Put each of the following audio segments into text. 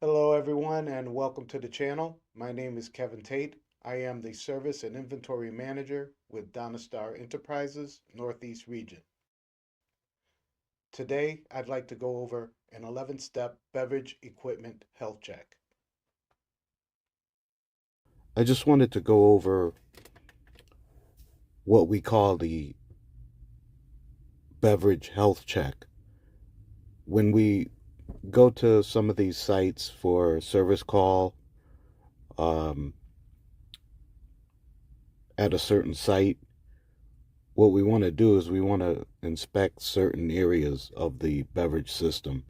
Hello, everyone, and welcome to the channel. My name is Kevin Tate. I am the Service and Inventory Manager with Donastar Enterprises, Northeast Region. Today, I'd like to go over an 11-step beverage equipment health check. I just wanted to go over what we call the beverage health check. When we go to some of these sites for service call um, at a certain site, what we want to do is we want to inspect certain areas of the beverage system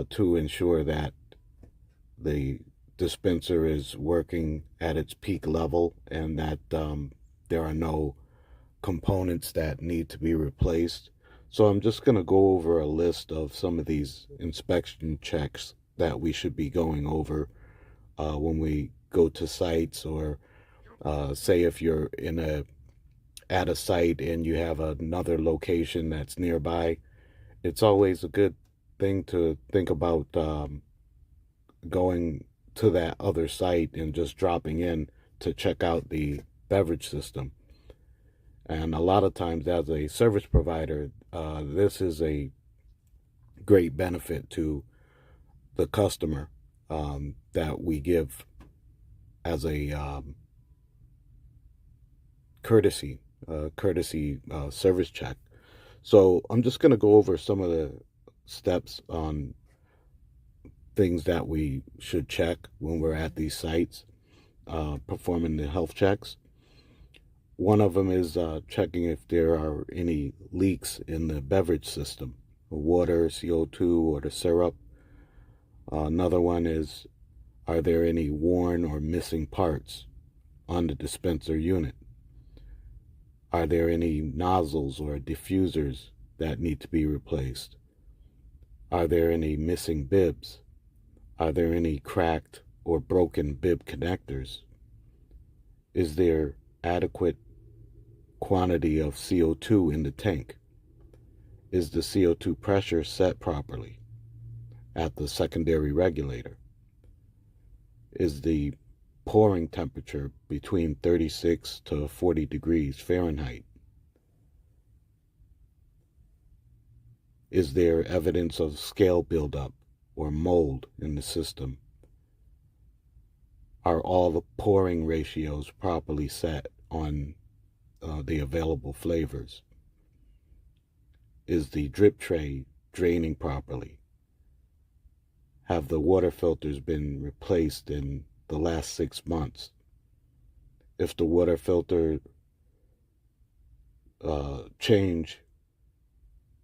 to ensure that the dispenser is working at its peak level and that there are no components that need to be replaced. So I'm just going to go over a list of some of these inspection checks that we should be going over when we go to sites, or say if you're at a site and you have another location that's nearby. It's always a good thing to think about going to that other site and just dropping in to check out the beverage system. And a lot of times, as a service provider, this is a great benefit to the customer that we give as a courtesy service check. So I'm just going to go over some of the steps on things that we should check when we're at these sites performing the health checks. One of them is checking if there are any leaks in the beverage system, the water, CO2, or the syrup. Another one is, are there any worn or missing parts on the dispenser unit? Are there any nozzles or diffusers that need to be replaced? Are there any missing bibs? Are there any cracked or broken bib connectors? Is there adequate quantity of CO2 in the tank? Is the CO2 pressure set properly at the secondary regulator? Is the pouring temperature between 36 to 40 degrees Fahrenheit? Is there evidence of scale buildup or mold in the system? Are all the pouring ratios properly set on the available flavors? Is the drip tray draining properly? Have the water filters been replaced in the last 6 months? If the water filter change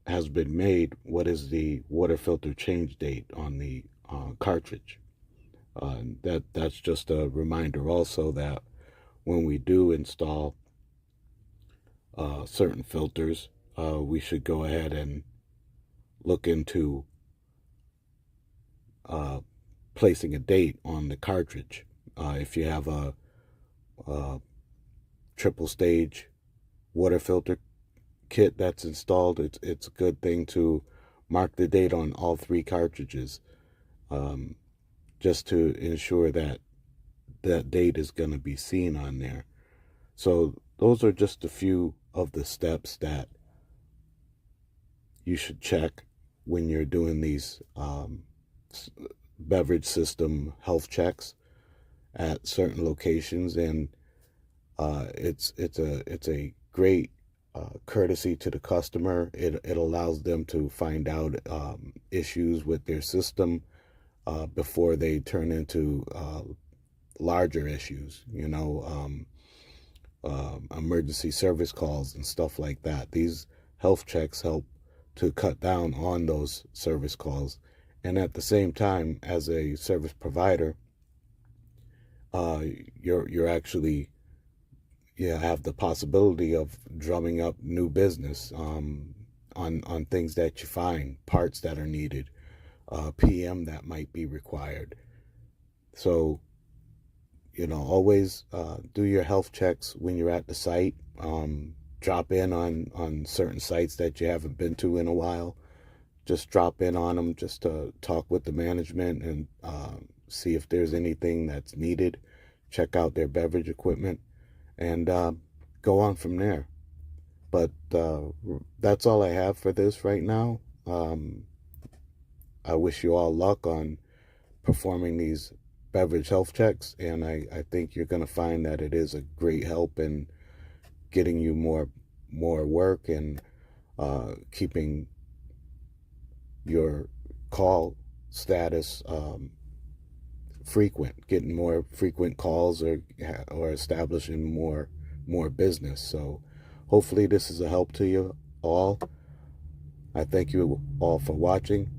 has been made, what is the water filter change date on the cartridge? That's just a reminder also that when we do install certain filters, we should go ahead and look into placing a date on the cartridge. If you have a triple stage water filter kit that's installed, it's a good thing to mark the date on all three cartridges, just to ensure that that date is going to be seen on there. So those are just a few of the steps that you should check when you're doing these beverage system health checks at certain locations, and it's a great courtesy to the customer. It allows them to find out issues with their system before they turn into larger issues. Emergency service calls and stuff like that. These health checks help to cut down on those service calls, and at the same time, as a service provider, you're actually, have the possibility of drumming up new business on things that you find, parts that are needed, PM that might be required. So, always do your health checks when you're at the site. Drop in on certain sites that you haven't been to in a while. just drop in on them just to talk with the management and see if there's anything that's needed. Check out their beverage equipment and go on from there. But that's all I have for this right now. I wish you all luck on performing these beverage health checks, and I think you're going to find that it is a great help in getting you more work and keeping your call status frequent, getting more frequent calls or establishing more business. So hopefully this is a help to you all. I thank you all for watching.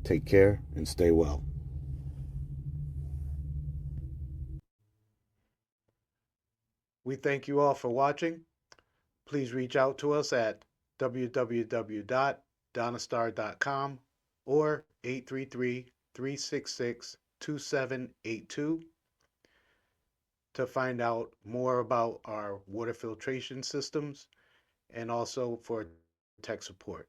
Take care and stay well. We thank you all for watching. Please reach out to us at www.donastar.com or 833-366-2782 to find out more about our water filtration systems and also for tech support.